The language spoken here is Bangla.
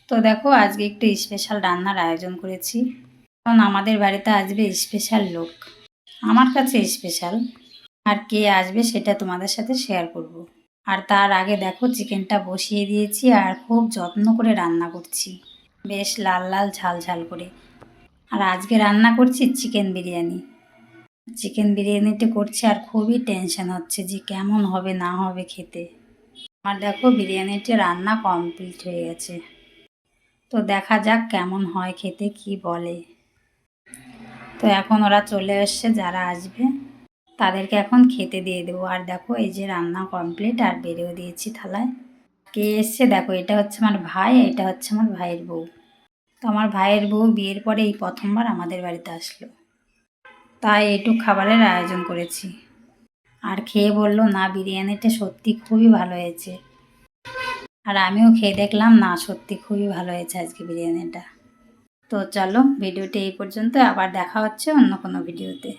তো দেখো আজকে একটু স্পেশাল রান্নার আয়োজন করেছি, কারণ আমাদের বাড়িতে আসবে স্পেশাল লোক। আমার কাছে স্পেশাল, আর কে আসবে সেটা তোমাদের সাথে শেয়ার করব। আর তার আগে দেখো চিকেনটা বসিয়ে দিয়েছি আর খুব যত্ন করে রান্না করছি, বেশ লাল লাল ঝাল ঝাল করে। আর আজকে রান্না করছি চিকেন বিরিয়ানি। চিকেন বিরিয়ানিটা করছি আর খুবই টেনশন হচ্ছে যে কেমন হবে না হবে খেতে। আমার দেখো বিরিয়ানিটা রান্না কমপ্লিট হয়ে গেছে, তো দেখা যাক কেমন হয় খেতে, কি বলে। তো এখন ওরা চলে এসছে, যারা আসবে তাদেরকে এখন খেতে দিয়ে দেবো। আর দেখো এই যে রান্না কমপ্লিট আর বেড়েও দিয়েছি থালায়। কে এসছে দেখো, এটা হচ্ছে আমার ভাই, এটা হচ্ছে আমার ভাইয়ের বউ। তো আমার ভাইয়ের বউ বিয়ের পরে এই প্রথমবার আমাদের বাড়িতে আসলো, তাই একটু খাবারের আয়োজন করেছি। আর খেয়ে বললো না বিরিয়ানিটা সত্যি খুবই ভালো হয়েছে। আর আমিও খেয়ে দেখলাম, না সত্যি খুবই ভালো হয়েছে আজকে বিরিয়ানিটা। তো চলো ভিডিওটা এই পর্যন্ত, আবার দেখা হচ্ছে অন্য কোনো ভিডিওতে।